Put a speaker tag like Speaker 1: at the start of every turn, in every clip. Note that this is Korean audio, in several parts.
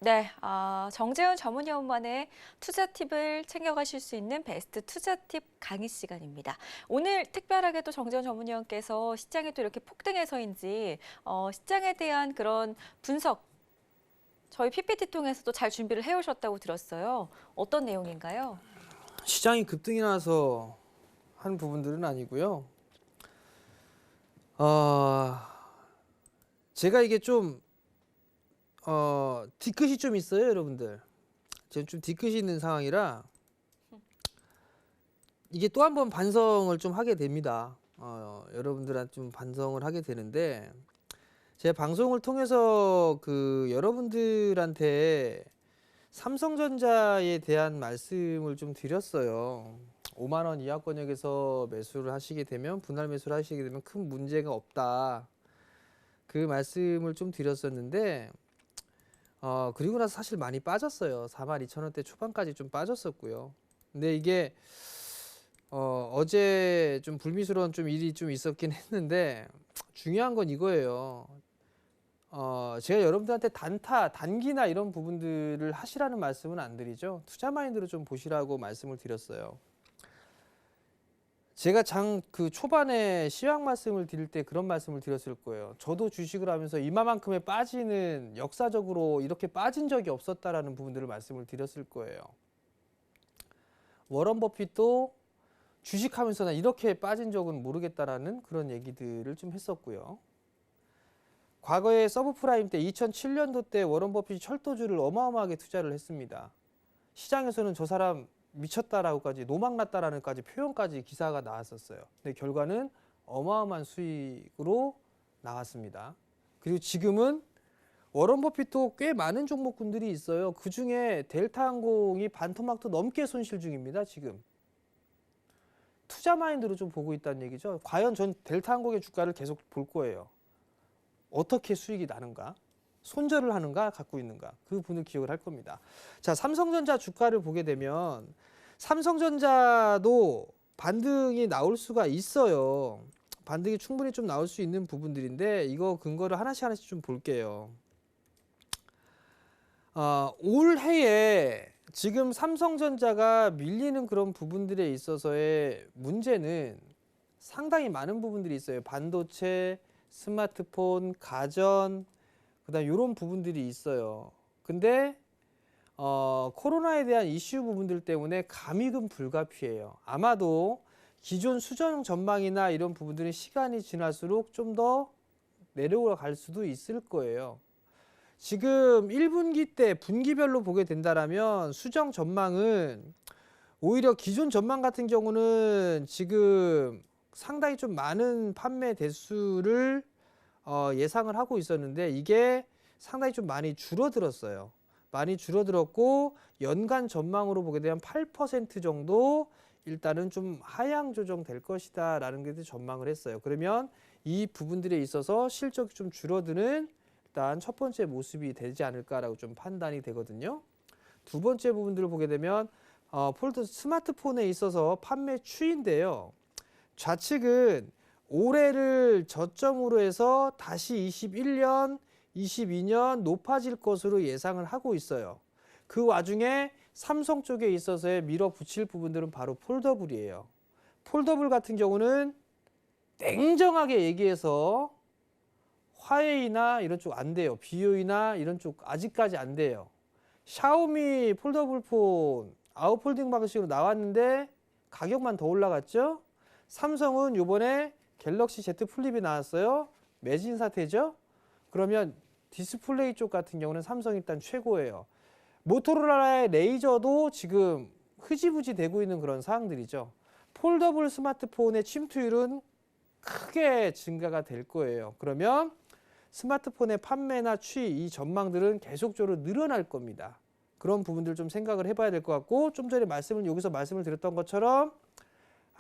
Speaker 1: 네, 정재훈 전문위원만의 투자 팁을 챙겨가실 수 있는 베스트 투자 팁 강의 시간입니다. 오늘 특별하게 또 정재훈 전문위원께서 시장이 또 이렇게 폭등해서인지 시장에 대한 그런 분석 저희 PPT 통해서 또 잘 준비를 해오셨다고 들었어요. 어떤 내용인가요?
Speaker 2: 시장이 급등이 나서 한 부분들은 아니고요. 제가 이게 좀 뒤끝이 좀 있어요, 여러분들. 지금 좀 뒤끝이 있는 상황이라 이게 또 한 번 반성을 좀 하게 됩니다. 여러분들한테 좀 반성을 하게 되는데 제 방송을 통해서 여러분들한테 삼성전자에 대한 말씀을 좀 드렸어요. 5만 원 이하 권역에서 매수를 하시게 되면 분할 매수를 하시게 되면 큰 문제가 없다. 그 말씀을 좀 드렸었는데 그리고 나서 사실 많이 빠졌어요. 42,000원대 초반까지 좀 빠졌었고요. 근데 이게 어제 좀 불미스러운 좀 일이 좀 있었긴 했는데 중요한 건 이거예요. 제가 여러분들한테 단기나 이런 부분들을 하시라는 말씀은 안 드리죠. 투자 마인드로 좀 보시라고 말씀을 드렸어요. 제가 초반에 시황 말씀을 드릴 때 그런 말씀을 드렸을 거예요. 저도 주식을 하면서 이마만큼의 빠지는 역사적으로 이렇게 빠진 적이 없었다라는 부분들을 말씀을 드렸을 거예요. 워런 버핏도 주식하면서 나 이렇게 빠진 적은 모르겠다라는 그런 얘기들을 좀 했었고요. 과거에 서브프라임 때 2007년도 때 워런 버핏이 철도주를 어마어마하게 투자를 했습니다. 시장에서는 저 사람 미쳤다라고까지 노망났다라는까지 표현까지 기사가 나왔었어요. 근데 결과는 어마어마한 수익으로 나왔습니다. 그리고 지금은 워런 버핏도 꽤 많은 종목군들이 있어요. 그 중에 델타항공이 반토막도 넘게 손실 중입니다. 지금. 투자 마인드로 좀 보고 있다는 얘기죠. 과연 전 델타항공의 주가를 계속 볼 거예요. 어떻게 수익이 나는가? 손절을 하는가? 갖고 있는가? 그 분을 기억을 할 겁니다. 자, 삼성전자 주가를 보게 되면 삼성전자도 반등이 나올 수가 있어요. 반등이 충분히 좀 나올 수 있는 부분들인데 이거 근거를 하나씩 좀 볼게요. 올해에 지금 삼성전자가 밀리는 그런 부분들에 있어서의 문제는 상당히 많은 부분들이 있어요. 반도체, 스마트폰, 가전, 그다음 이런 부분들이 있어요. 근데 코로나에 대한 이슈 부분들 때문에 감익은 불가피해요. 아마도 기존 수정 전망이나 이런 부분들은 시간이 지날수록 좀 더 내려갈 수도 있을 거예요. 지금 1분기 때 분기별로 보게 된다라면 수정 전망은 오히려 기존 전망 같은 경우는 지금 상당히 좀 많은 판매 대수를 예상을 하고 있었는데 이게 상당히 좀 많이 줄어들었어요. 많이 줄어들었고 연간 전망으로 보게 되면 8% 정도 일단은 좀 하향 조정될 것이다 라는 게 전망을 했어요. 그러면 이 부분들에 있어서 실적이 좀 줄어드는 일단 첫 번째 모습이 되지 않을까라고 좀 판단이 되거든요. 두 번째 부분들을 보게 되면 폴드 스마트폰에 있어서 판매 추이인데요. 좌측은 올해를 저점으로 해서 다시 21년, 22년 높아질 것으로 예상을 하고 있어요. 그 와중에 삼성 쪽에 있어서의 밀어붙일 부분들은 바로 폴더블이에요. 폴더블 같은 경우는 냉정하게 얘기해서 화웨이나 이런 쪽 안 돼요. 비오이나 이런 쪽 아직까지 안 돼요. 샤오미 폴더블 폰 아웃폴딩 방식으로 나왔는데 가격만 더 올라갔죠. 삼성은 이번에 갤럭시 Z 플립이 나왔어요. 매진 사태죠. 그러면 디스플레이 쪽 같은 경우는 삼성이 일단 최고예요. 모토로라의 레이저도 지금 흐지부지 되고 있는 그런 상황들이죠. 폴더블 스마트폰의 침투율은 크게 증가가 될 거예요. 그러면 스마트폰의 판매나 추이, 이 전망들은 계속적으로 늘어날 겁니다. 그런 부분들 좀 생각을 해봐야 될 것 같고 좀 전에 여기서 말씀을 드렸던 것처럼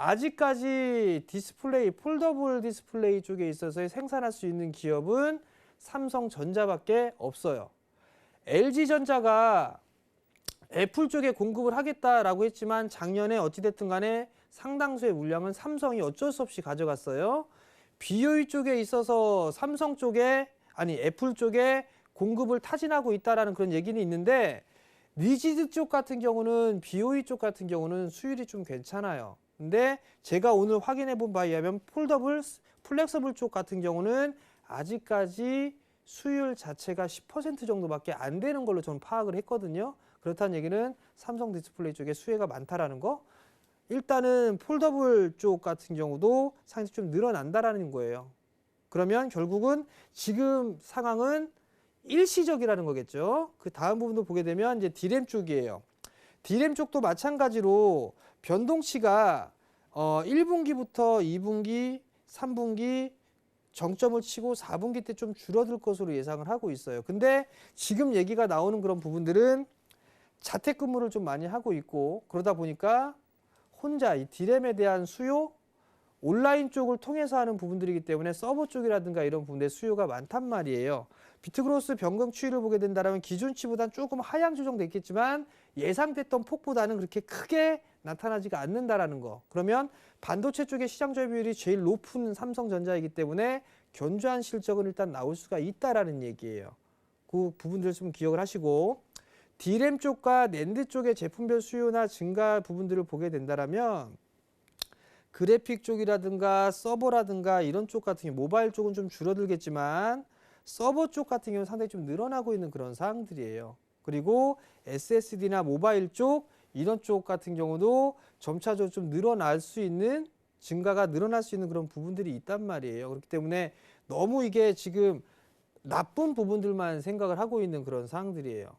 Speaker 2: 아직까지 디스플레이, 폴더블 디스플레이 쪽에 있어서 생산할 수 있는 기업은 삼성전자밖에 없어요. LG전자가 애플 쪽에 공급을 하겠다라고 했지만 작년에 어찌됐든 간에 상당수의 물량은 삼성이 어쩔 수 없이 가져갔어요. BOE 쪽에 있어서 애플 쪽에 공급을 타진하고 있다라는 그런 얘기는 있는데 리지드 쪽 같은 경우는 BOE 쪽 같은 경우는 수율이 좀 괜찮아요. 근데 제가 오늘 확인해 본 바에 의하면 폴더블, 플렉서블 쪽 같은 경우는 아직까지 수율 자체가 10% 정도밖에 안 되는 걸로 저는 파악을 했거든요. 그렇다는 얘기는 삼성 디스플레이 쪽에 수혜가 많다라는 거. 일단은 폴더블 쪽 같은 경우도 상당히 좀 늘어난다라는 거예요. 그러면 결국은 지금 상황은 일시적이라는 거겠죠. 그 다음 부분도 보게 되면 이제 D램 쪽이에요. D램 쪽도 마찬가지로 변동치가 1분기부터 2분기, 3분기 정점을 치고 4분기 때 좀 줄어들 것으로 예상을 하고 있어요. 근데 지금 얘기가 나오는 그런 부분들은 자택근무를 좀 많이 하고 있고 그러다 보니까 혼자 이 D램에 대한 수요, 온라인 쪽을 통해서 하는 부분들이기 때문에 서버 쪽이라든가 이런 부분에 수요가 많단 말이에요. 비트그로스 변경 추이를 보게 된다면 기준치보다는 조금 하향 조정됐겠지만 예상됐던 폭보다는 그렇게 크게 나타나지가 않는다라는 거. 그러면 반도체 쪽의 시장 점유율이 제일 높은 삼성전자이기 때문에 견조한 실적은 일단 나올 수가 있다라는 얘기예요. 그 부분들 좀 기억을 하시고 D램 쪽과 낸드 쪽의 제품별 수요나 증가 부분들을 보게 된다면 그래픽 쪽이라든가 서버라든가 이런 쪽 같은 경우 모바일 쪽은 좀 줄어들겠지만 서버 쪽 같은 경우는 상당히 좀 늘어나고 있는 그런 사항들이에요. 그리고 SSD나 모바일 쪽 이런 쪽 같은 경우도 점차적으로 좀 늘어날 수 있는 증가가 늘어날 수 있는 그런 부분들이 있단 말이에요. 그렇기 때문에 너무 이게 지금 나쁜 부분들만 생각을 하고 있는 그런 사항들이에요.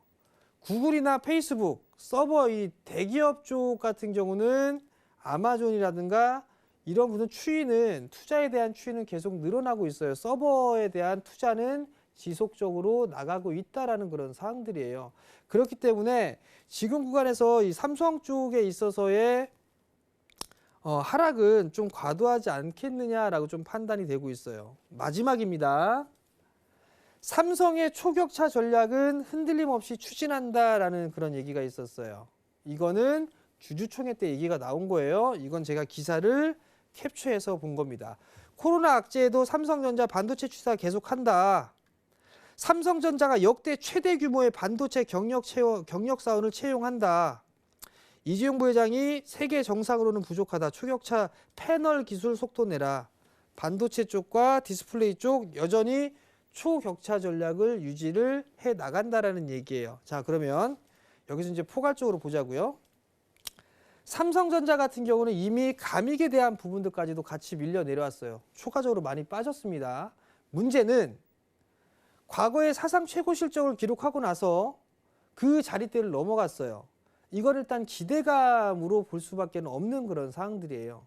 Speaker 2: 구글이나 페이스북, 서버 이 대기업 쪽 같은 경우는 아마존이라든가 이런 부분 추이는 투자에 대한 추이는 계속 늘어나고 있어요. 서버에 대한 투자는 지속적으로 나가고 있다라는 그런 사항들이에요. 그렇기 때문에 지금 구간에서 이 삼성 쪽에 있어서의 하락은 좀 과도하지 않겠느냐라고 좀 판단이 되고 있어요. 마지막입니다. 삼성의 초격차 전략은 흔들림 없이 추진한다라는 그런 얘기가 있었어요. 이거는 주주총회 때 얘기가 나온 거예요. 이건 제가 기사를 캡처해서 본 겁니다. 코로나 악재에도 삼성전자 반도체 추사 계속한다. 삼성전자가 역대 최대 규모의 반도체 경력 사원을 채용한다. 이재용 부회장이 세계 정상으로는 부족하다. 초격차 패널 기술 속도 내라. 반도체 쪽과 디스플레이 쪽 여전히 초격차 전략을 유지를 해 나간다라는 얘기예요. 자, 그러면 여기서 이제 포괄적으로 보자고요. 삼성전자 같은 경우는 이미 감익에 대한 부분들까지도 같이 밀려 내려왔어요. 초과적으로 많이 빠졌습니다. 문제는 과거에 사상 최고 실적을 기록하고 나서 그 자리대를 넘어갔어요. 이건 일단 기대감으로 볼 수밖에 없는 그런 사항들이에요.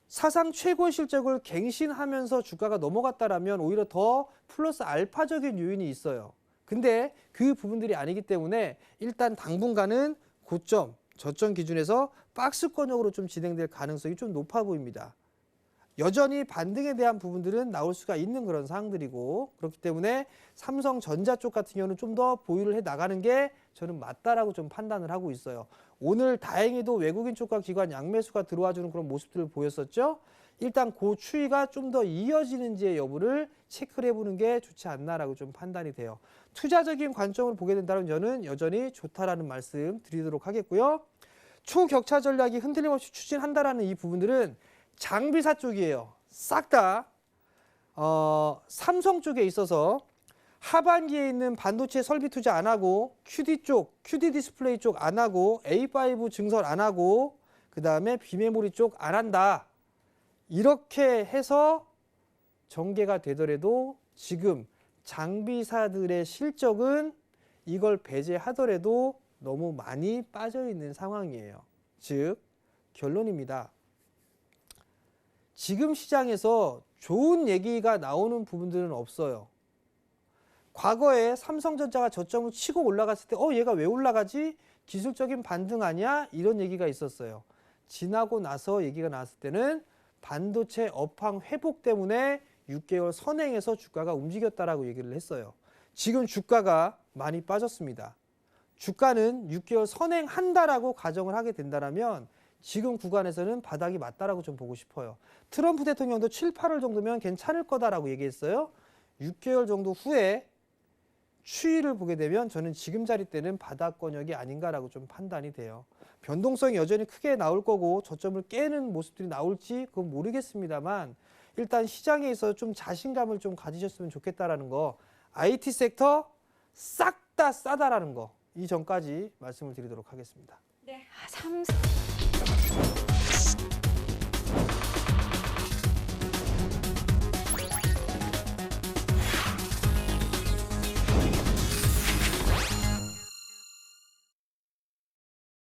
Speaker 2: 사상 최고 실적을 갱신하면서 주가가 넘어갔다라면 오히려 더 플러스 알파적인 요인이 있어요. 근데 그 부분들이 아니기 때문에 일단 당분간은 고점, 저점 기준에서 박스권역으로 좀 진행될 가능성이 좀 높아 보입니다. 여전히 반등에 대한 부분들은 나올 수가 있는 그런 사항들이고 그렇기 때문에 삼성전자 쪽 같은 경우는 좀 더 보유를 해 나가는 게 저는 맞다라고 좀 판단을 하고 있어요. 오늘 다행히도 외국인 쪽과 기관 양매수가 들어와주는 그런 모습들을 보였었죠. 일단 그 추이가 좀 더 이어지는지의 여부를 체크를 해보는 게 좋지 않나라고 좀 판단이 돼요. 투자적인 관점을 보게 된다면 저는 여전히 좋다라는 말씀 드리도록 하겠고요. 초격차 전략이 흔들림 없이 추진한다라는 이 부분들은 장비사 쪽이에요. 싹 다 삼성 쪽에 있어서 하반기에 있는 반도체 설비 투자 안 하고 QD 쪽, QD 디스플레이 쪽 안 하고 A5 증설 안 하고 그 다음에 비메모리 쪽 안 한다. 이렇게 해서 전개가 되더라도 지금 장비사들의 실적은 이걸 배제하더라도 너무 많이 빠져 있는 상황이에요. 즉 결론입니다. 지금 시장에서 좋은 얘기가 나오는 부분들은 없어요. 과거에 삼성전자가 저점을 치고 올라갔을 때 얘가 왜 올라가지? 기술적인 반등 아니야? 이런 얘기가 있었어요. 지나고 나서 얘기가 나왔을 때는 반도체 업황 회복 때문에 6개월 선행해서 주가가 움직였다라고 얘기를 했어요. 지금 주가가 많이 빠졌습니다. 주가는 6개월 선행한다라고 가정을 하게 된다면 지금 구간에서는 바닥이 맞다라고 좀 보고 싶어요. 트럼프 대통령도 7, 8월 정도면 괜찮을 거다라고 얘기했어요. 6개월 정도 후에 추이를 보게 되면 저는 지금 자리대는 바닥권역이 아닌가라고 좀 판단이 돼요. 변동성이 여전히 크게 나올 거고 저점을 깨는 모습들이 나올지 그건 모르겠습니다만 일단 시장에 있어서 좀 자신감을 좀 가지셨으면 좋겠다라는 거, IT 섹터 싹 다 싸다라는 거, 이 점까지 말씀을 드리도록 하겠습니다.
Speaker 1: 네.